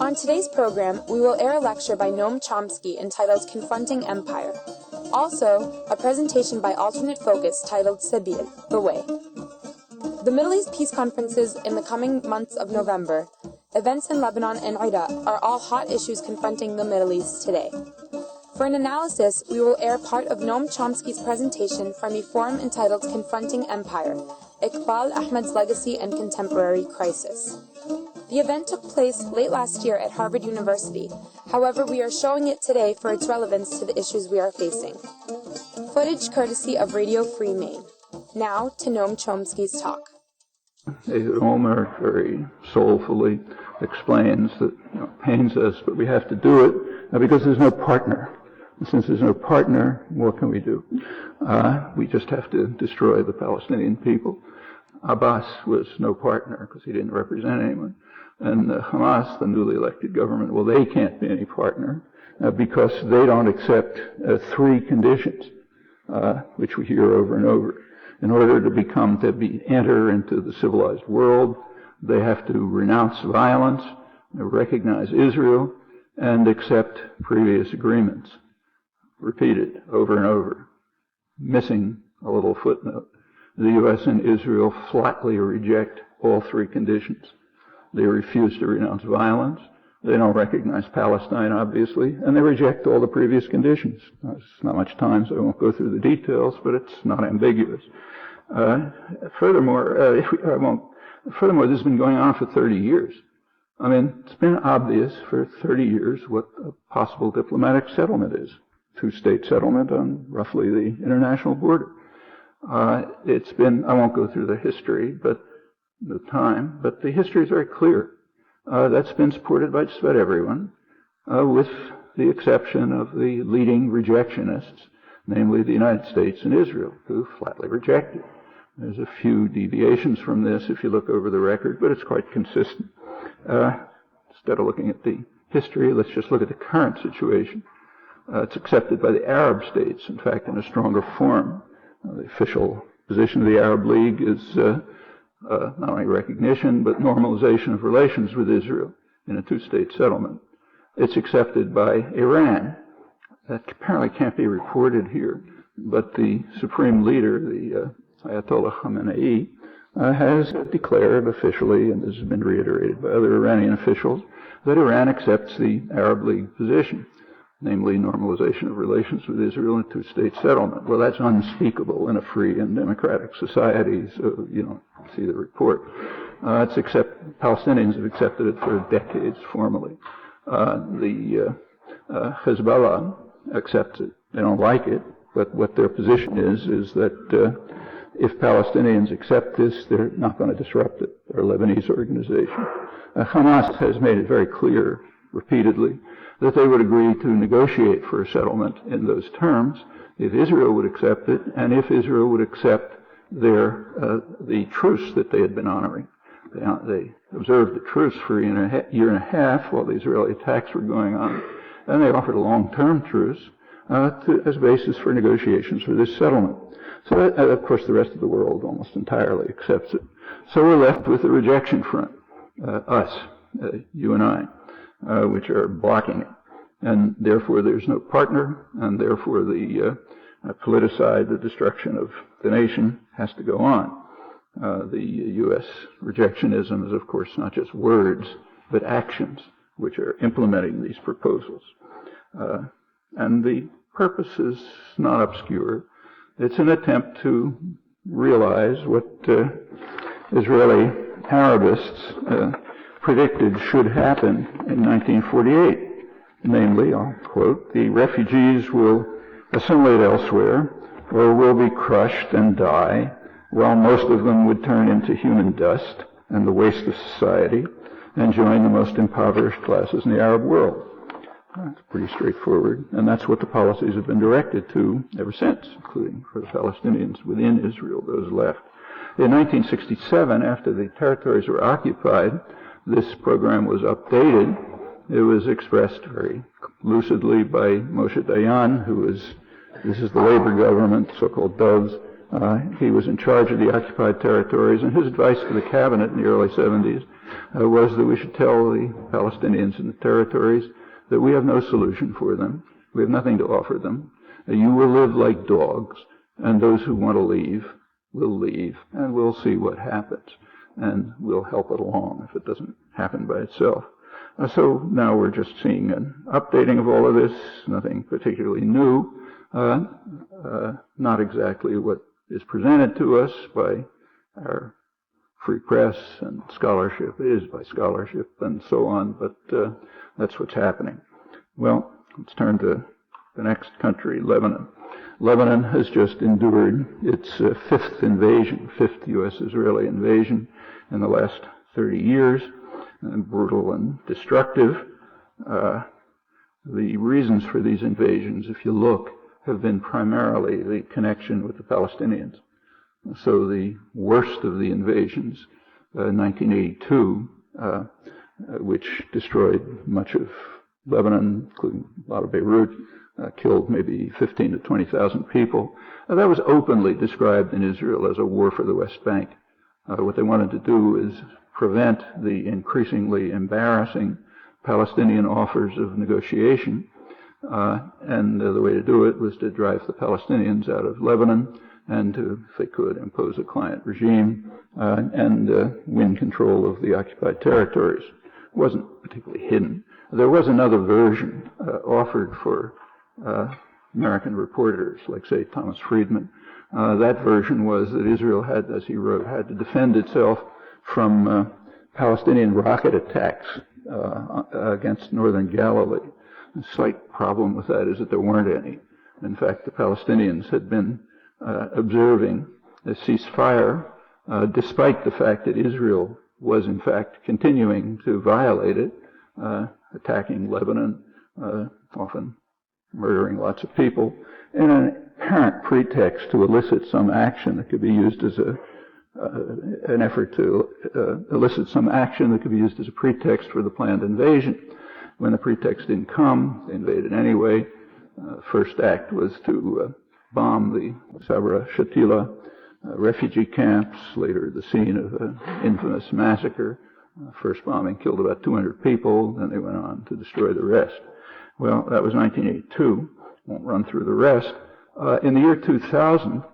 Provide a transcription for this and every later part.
On today's program, we will air a lecture by Noam Chomsky entitled Confronting Empire. Also, a presentation by Alternate Focus titled Sabil, The Way. The Middle East peace conferences in the coming months of November, events in Lebanon and Iraq are all hot issues confronting the Middle East today. For an analysis, we will air part of Noam Chomsky's presentation from a forum entitled Confronting Empire, Eqbal, Ahmad's Legacy and Contemporary Crisis. The event took place late last year at Harvard University. However, we are showing it today for its relevance to the issues we are facing. Footage courtesy of Radio Free Maine. Now to Noam Chomsky's talk. Ehud Olmert very soulfully explains that it pains us, but we have to do it because there's no partner. And since there's no partner, what can we do? We just have to destroy the Palestinian people. Abbas was no partner because he didn't represent anyone. And Hamas, the newly elected government, well, they can't be any partner because they don't accept three conditions, which we hear over and over. In order to enter into the civilized world, they have to renounce violence, recognize Israel, and accept previous agreements. Repeated over and over. Missing a little footnote. The U.S. and Israel flatly reject all three conditions. They refuse to renounce violence. They don't recognize Palestine, obviously, and they reject all the previous conditions. There's not much time, so I won't go through the details, but it's not ambiguous. Furthermore, this has been going on for 30 years. I mean, it's been obvious for 30 years what a possible diplomatic settlement is. Two-state settlement on roughly the international border. I won't go through the history, but the history is very clear. That's been supported by just about everyone, with the exception of the leading rejectionists, namely the United States and Israel, who flatly reject it. There's a few deviations from this if you look over the record, but it's quite consistent. Instead of looking at the history, let's just look at the current situation. It's accepted by the Arab states, in fact, in a stronger form. The official position of the Arab League is not only recognition, but normalization of relations with Israel in a two-state settlement. It's accepted by Iran. That apparently can't be reported here, but the supreme leader, the Ayatollah Khamenei, has declared officially, and this has been reiterated by other Iranian officials, that Iran accepts the Arab League position, namely normalization of relations with Israel in a two-state settlement. Well, that's unspeakable in a free and democratic society, so you don't see the report. Palestinians have accepted it for decades formally. The Hezbollah accepts it. They don't like it, but what their position is that if Palestinians accept this, they're not going to disrupt it. They're a Lebanese organization. Hamas has made it very clear repeatedly that they would agree to negotiate for a settlement in those terms if Israel would accept it, and if Israel would accept the truce that they had been honoring. They observed the truce for a year and a half while the Israeli attacks were going on, and they offered a long-term truce as a basis for negotiations for this settlement. So that, of course, the rest of the world almost entirely accepts it. So we're left with the rejection front, you and I, which are blocking it. And therefore there's no partner, and therefore the politicide, the destruction of the nation, has to go on. The U.S. rejectionism is, of course, not just words, but actions, which are implementing these proposals. And the purpose is not obscure. It's an attempt to realize what Israeli Arabists predicted should happen in 1948. Namely, I'll quote, "The refugees will assimilate elsewhere or will be crushed and die, while most of them would turn into human dust and the waste of society and join the most impoverished classes in the Arab world." That's pretty straightforward, and that's what the policies have been directed to ever since, including for the Palestinians within Israel, those left. In 1967, after the territories were occupied, this program was updated. It was expressed very lucidly by Moshe Dayan, this is the labor government, so-called doves, He was in charge of the occupied territories, and his advice to the cabinet in the early 70s was that we should tell the Palestinians in the territories that we have no solution for them. We have nothing to offer them. You will live like dogs, and those who want to leave will leave, and we'll see what happens, and we'll help it along if it doesn't happen by itself. So now we're just seeing an updating of all of this, nothing particularly new, not exactly what is presented to us by our free press and scholarship is by scholarship and so on, but that's what's happening. Well, let's turn to the next country, Lebanon. Lebanon has just endured its fifth U.S.-Israeli invasion in the last 30 years, brutal and destructive. The reasons for these invasions, if you look, have been primarily the connection with the Palestinians. So the worst of the invasions, 1982, which destroyed much of Lebanon, including a lot of Beirut, killed maybe 15 to 20,000 people. That was openly described in Israel as a war for the West Bank. What they wanted to do is prevent the increasingly embarrassing Palestinian offers of negotiation. And the way to do it was to drive the Palestinians out of Lebanon and to, if they could, impose a client regime and win control of the occupied territories. It wasn't particularly hidden. There was another version offered for American reporters, like, say, Thomas Friedman. That version was that Israel had, as he wrote, had to defend itself from Palestinian rocket attacks against northern Galilee. The slight problem with that is that there weren't any. In fact, the Palestinians had been observing a ceasefire despite the fact that Israel was, in fact, continuing to violate it, attacking Lebanon, often murdering lots of people, in an apparent pretext to elicit some action that could be used as an effort to elicit some action that could be used as a pretext for the planned invasion. When the pretext didn't come, they invaded anyway. First act was to bomb the Sabra Shatila refugee camps, later the scene of an infamous massacre. First bombing killed about 200 people, then they went on to destroy the rest. Well, that was 1982. Won't run through the rest. In the year 2000,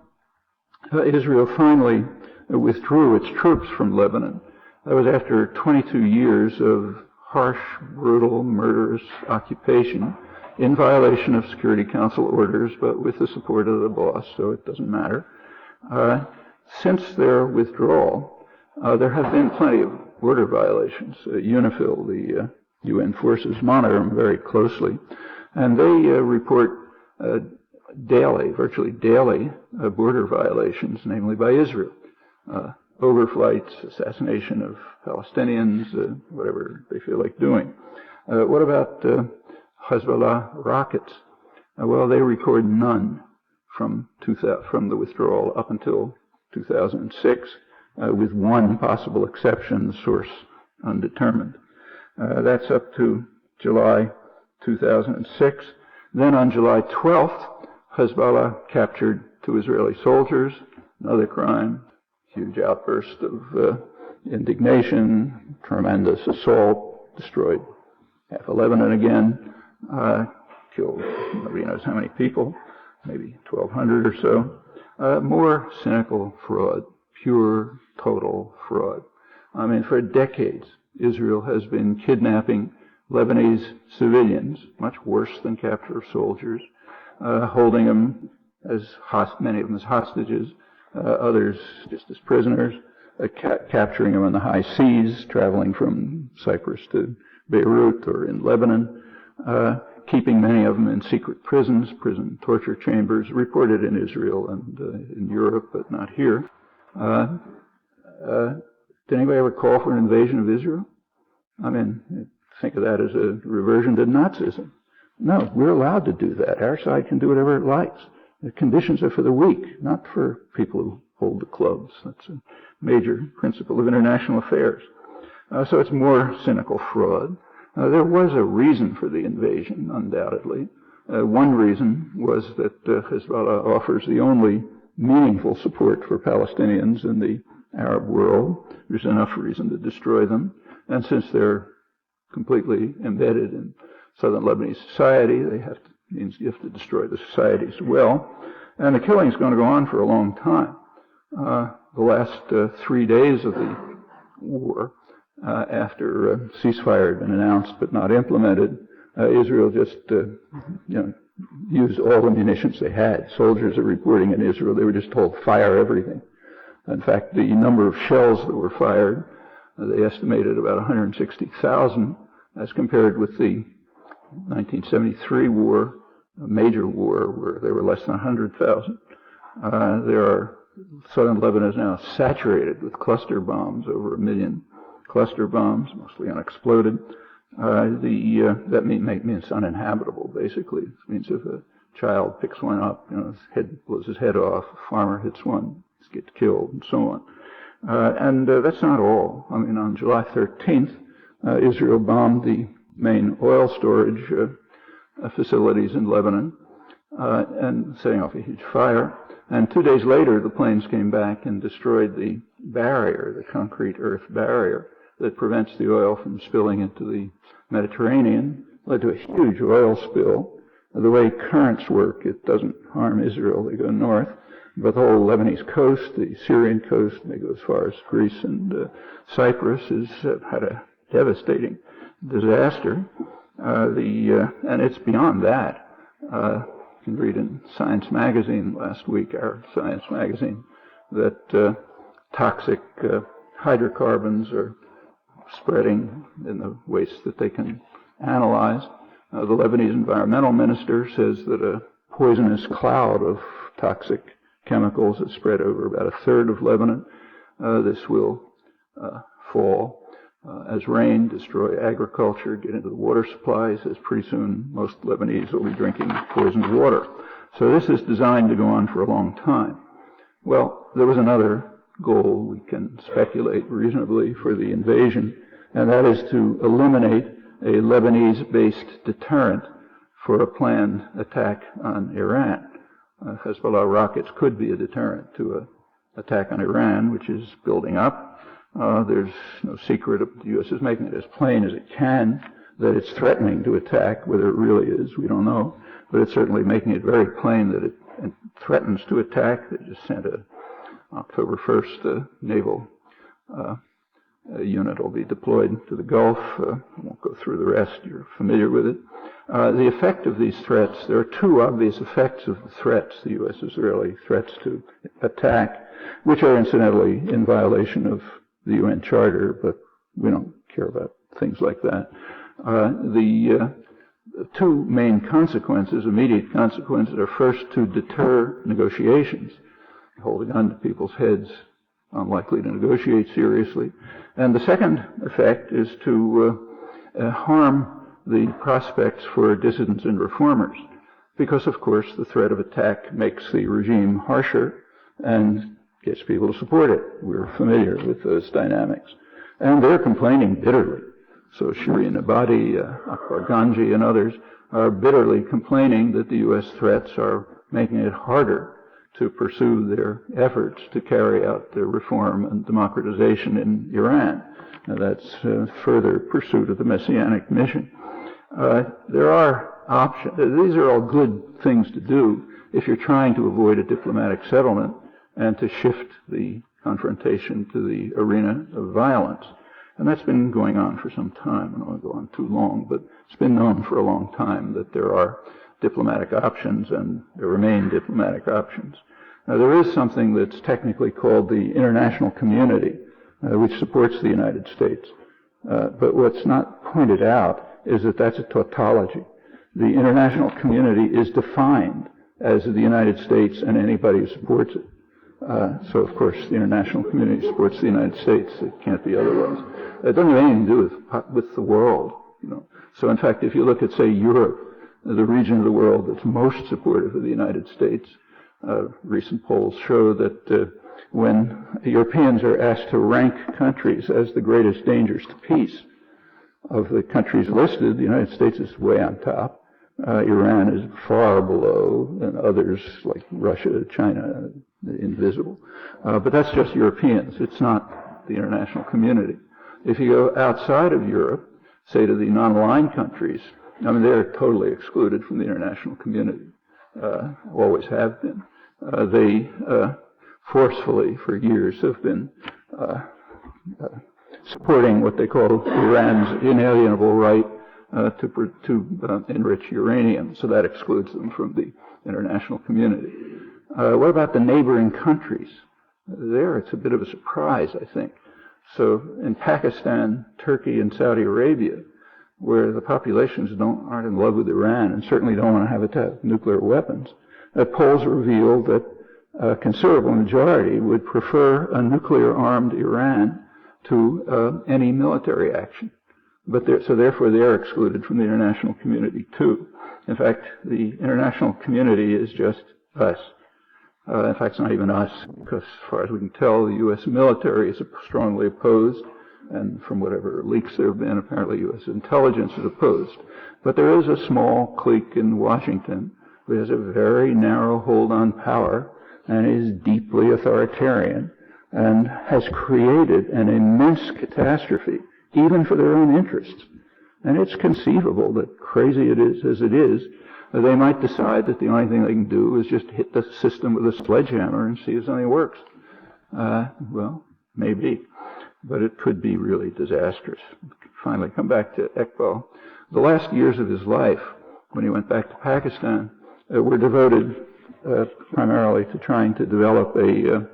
Israel finally withdrew its troops from Lebanon. That was after 22 years of harsh, brutal, murderous occupation in violation of Security Council orders, but with the support of the boss, so it doesn't matter. Since their withdrawal, there have been plenty of border violations. UNIFIL, the UN forces, monitor them very closely, and they report daily, virtually daily, border violations, namely by Israel. Overflights, assassination of Palestinians, whatever they feel like doing. What about Hezbollah rockets? Well, they record none from the withdrawal up until 2006, with one possible exception, source undetermined. That's up to July 2006. Then on July 12th, Hezbollah captured 2 Israeli soldiers, another crime, huge outburst of indignation, tremendous assault, destroyed half of Lebanon again, killed nobody knows how many people, maybe 1,200 or so. More cynical fraud, pure, total fraud. I mean, for decades, Israel has been kidnapping Lebanese civilians, much worse than capture of soldiers, holding them as many of them as hostages, others just as prisoners, capturing them in the high seas, traveling from Cyprus to Beirut or in Lebanon, keeping many of them in secret prisons, prison torture chambers, reported in Israel and in Europe, but not here. Did anybody ever call for an invasion of Israel? I mean, think of that as a reversion to Nazism. No, we're allowed to do that. Our side can do whatever it likes. The conditions are for the weak, not for people who hold the clubs. That's a major principle of international affairs. So it's more cynical fraud. There was a reason for the invasion, undoubtedly. One reason was that Hezbollah offers the only meaningful support for Palestinians in the Arab world. There's enough reason to destroy them. And since they're completely embedded in southern Lebanese society, means you have to destroy the society as well. And the killing is going to go on for a long time. The last 3 days of the war, after ceasefire had been announced but not implemented, Israel just used all the munitions they had. Soldiers are reporting in Israel they were just told fire everything. In fact, the number of shells that were fired, they estimated about 160,000, as compared with the 1973 war, a major war, where there were less than 100,000. Southern Lebanon is now saturated with cluster bombs, over 1 million cluster bombs, mostly unexploded. That means uninhabitable, basically. It means if a child picks one up, blows his head off, a farmer hits one, he gets killed, and so on. And that's not all. I mean, on July 13th, Israel bombed the main oil storage facilities in Lebanon, and setting off a huge fire. And 2 days later, the planes came back and destroyed the barrier, the concrete earth barrier that prevents the oil from spilling into the Mediterranean. Led to a huge oil spill. The way currents work, it doesn't harm Israel. They go north. But the whole Lebanese coast, the Syrian coast, they go as far as Greece and Cyprus, has had a devastating disaster. And it's beyond that. You can read in Science magazine last week, our Science magazine, that toxic hydrocarbons are spreading in the waste that they can analyze. The Lebanese environmental minister says that a poisonous cloud of toxic chemicals has spread over about a third of Lebanon. This will fall as rain, destroy agriculture, get into the water supplies, as pretty soon most Lebanese will be drinking poisoned water. So this is designed to go on for a long time. Well, there was another goal we can speculate reasonably for the invasion, and that is to eliminate a Lebanese-based deterrent for a planned attack on Iran. Hezbollah rockets could be a deterrent to an attack on Iran, which is building up. There's no secret, the U.S. is making it as plain as it can that it's threatening to attack. Whether it really is, we don't know. But it's certainly making it very plain that it threatens to attack. They just sent October 1st naval unit will be deployed to the Gulf. I won't go through the rest. You're familiar with it. The effect of these threats, there are two obvious effects of the threats, the U.S. Israeli threats to attack, which are incidentally in violation of the UN Charter, but we don't care about things like that. The two main consequences, immediate consequences, are first to deter negotiations, hold a gun to people's heads, unlikely to negotiate seriously. And the second effect is to harm the prospects for dissidents and reformers, because, of course, the threat of attack makes the regime harsher and gets people to support it. We're familiar with those dynamics. And they're complaining bitterly. So Shirin, Ebadi, Akbar, Ganji, and others are bitterly complaining that the U.S. threats are making it harder to pursue their efforts to carry out their reform and democratization in Iran. Now, that's further pursuit of the Messianic mission. There are options. These are all good things to do if you're trying to avoid a diplomatic settlement and to shift the confrontation to the arena of violence. And that's been going on for some time. I don't want to go on too long, but it's been known for a long time that there are diplomatic options, and there remain diplomatic options. Now, there is something that's technically called the international community, which supports the United States. But what's not pointed out is that that's a tautology. The international community is defined as the United States and anybody who supports it. So, of course, the international community supports the United States. It can't be otherwise. It doesn't have anything to do with the world, So, in fact, if you look at, say, Europe, the region of the world that's most supportive of the United States, recent polls show that when Europeans are asked to rank countries as the greatest dangers to peace, of the countries listed, the United States is way on top. Iran is far below, and others like Russia, China, invisible. But that's just Europeans. It's not the international community. If you go outside of Europe, say to the non-aligned countries, I mean, they're totally excluded from the international community, always have been. They forcefully, for years, have been supporting what they call Iran's inalienable right to enrich uranium, so that excludes them from the international community. What about the neighboring countries? There, it's a bit of a surprise, I think. So in Pakistan, Turkey, and Saudi Arabia, where the populations aren't in love with Iran and certainly don't want to have it to have nuclear weapons, polls reveal that a considerable majority would prefer a nuclear-armed Iran to any military action. So therefore they're excluded from the international community too. In fact, the international community is just us. In fact, it's not even us, because as far as we can tell, the U.S. military is strongly opposed, and from whatever leaks there have been, apparently U.S. intelligence is opposed. But there is a small clique in Washington who has a very narrow hold on power and is deeply authoritarian and has created an immense catastrophe, even for their own interests. And it's conceivable that, crazy it is as it is, they might decide that the only thing they can do is just hit the system with a sledgehammer and see if something works. Well, maybe, but it could be really disastrous. Finally, come back to Eqbal. The last years of his life, when he went back to Pakistan, were devoted primarily to trying to develop a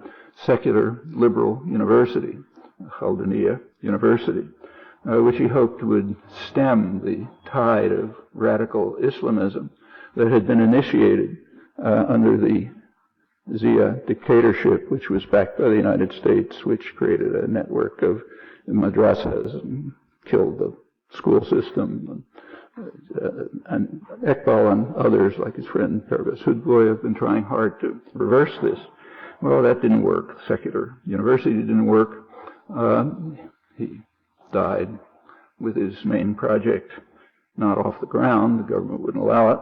secular liberal university, Khalduniya University, which he hoped would stem the tide of radical Islamism that had been initiated under the Zia dictatorship, which was backed by the United States, which created a network of madrasas and killed the school system. And Eqbal and others, like his friend Pervez Hudboy, have been trying hard to reverse this. Well, that didn't work. Secular university didn't work. He died with his main project not off the ground. The government wouldn't allow it.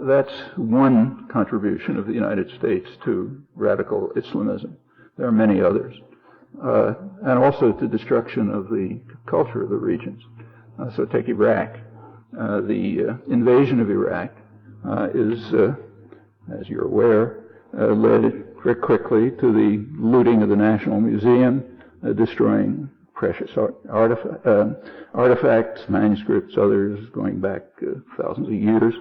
That's one contribution of the United States to radical Islamism. There are many others. And also to destruction of the culture of the regions. So take Iraq. The invasion of Iraq is, as you're aware, led very quickly to the looting of the National Museum, destroying precious artifacts, manuscripts, others going back thousands of years.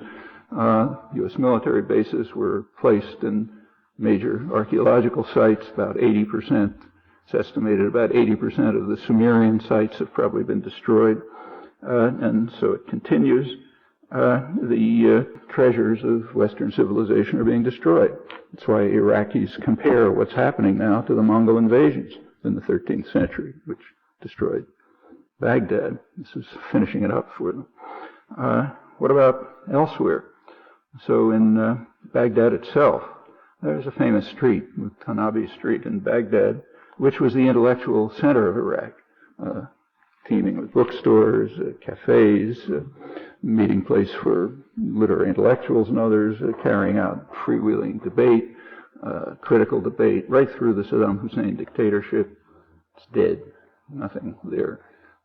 U.S. military bases were placed in major archaeological sites. About 80%, it's estimated about 80% of the Sumerian sites have probably been destroyed. And so it continues. The treasures of Western civilization are being destroyed. That's why Iraqis compare what's happening now to the Mongol invasions in the 13th century, which destroyed Baghdad. This is finishing it up for them. What about elsewhere? So in Baghdad itself, there's a famous street, Tanabi Street in Baghdad, which was the intellectual center of Iraq, teeming with bookstores, cafes, meeting place for literary intellectuals and others, carrying out freewheeling debate, critical debate, right through the Saddam Hussein dictatorship. It's dead. Nothing there.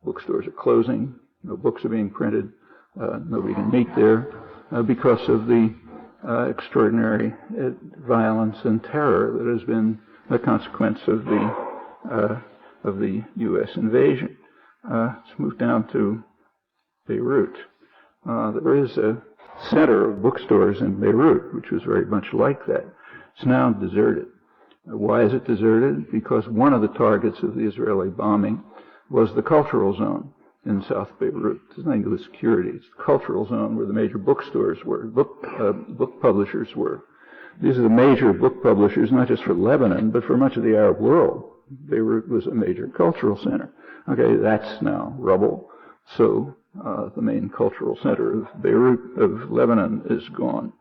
Bookstores are closing. No books are being printed. Nobody can meet there because of the extraordinary violence and terror that has been the consequence of the U.S. invasion. Let's move down to Beirut. There is a center of bookstores in Beirut, which was very much like that. It's now deserted. Why is it deserted? Because one of the targets of the Israeli bombing was the cultural zone in South Beirut. It's nothing to do with security. It's the cultural zone where the major bookstores were, book publishers were. These are the major book publishers, not just for Lebanon, but for much of the Arab world. Beirut was a major cultural center. Okay, that's now rubble. So the main cultural center of Beirut, of Lebanon, is gone.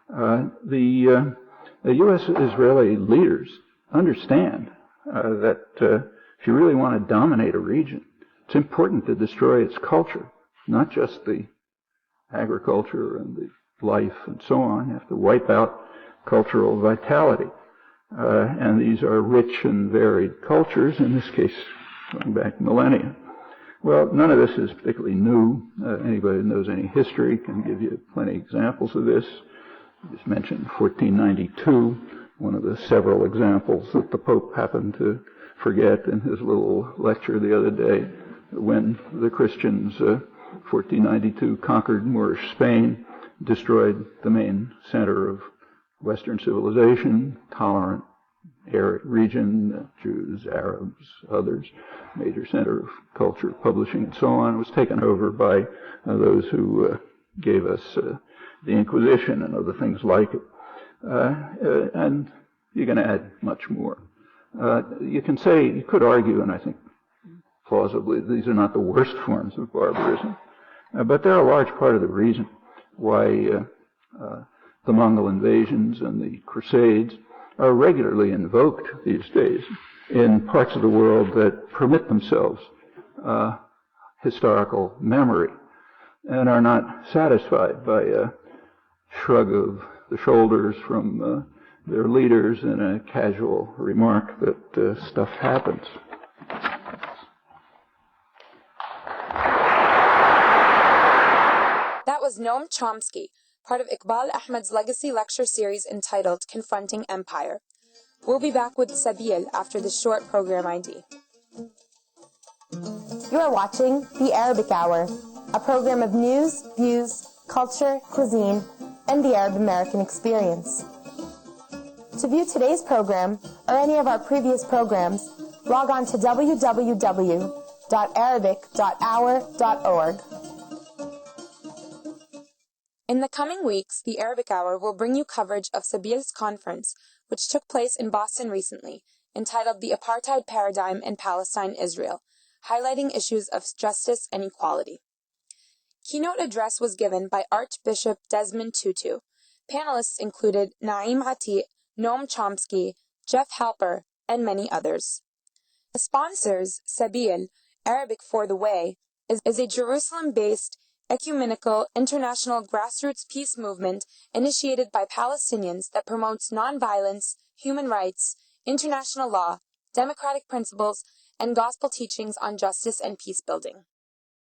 The U.S.-Israeli leaders understand that if you really want to dominate a region, it's important to destroy its culture, not just the agriculture and the life and so on. You have to wipe out cultural vitality. And these are rich and varied cultures, in this case going back millennia. Well, none of this is particularly new. Anybody who knows any history can give you plenty of examples of this. I just mentioned 1492, one of the several examples that the Pope happened to forget in his little lecture the other day, when the Christians, 1492, conquered Moorish Spain, destroyed the main center of Western civilization, tolerant region, Jews, Arabs, others, major center of culture, publishing, and so on, was taken over by those who gave us the Inquisition and other things like it. And you can add much more. You could argue, and I think plausibly, these are not the worst forms of barbarism, but they're a large part of the reason why the Mongol invasions and the Crusades are regularly invoked these days in parts of the world that permit themselves historical memory and are not satisfied by a shrug of the shoulders from their leaders and a casual remark that stuff happens. That was Noam Chomsky, part of Eqbal Ahmad's legacy lecture series entitled Confronting Empire. We'll be back with Sabil after this short program ID. You are watching The Arabic Hour, a program of news, views, culture, cuisine, and the Arab American experience. To view today's program or any of our previous programs, log on to www.arabic.hour.org. In the coming weeks, the Arabic Hour will bring you coverage of Sabil's conference, which took place in Boston recently, entitled The Apartheid Paradigm in Palestine-Israel, highlighting issues of justice and equality. Keynote address was given by Archbishop Desmond Tutu. Panelists included Naeem Ati, Noam Chomsky, Jeff Halper, and many others. The sponsors, Sabil, Arabic for the Way, is a Jerusalem-based ecumenical, international grassroots peace movement initiated by Palestinians that promotes nonviolence, human rights, international law, democratic principles, and gospel teachings on justice and peace building.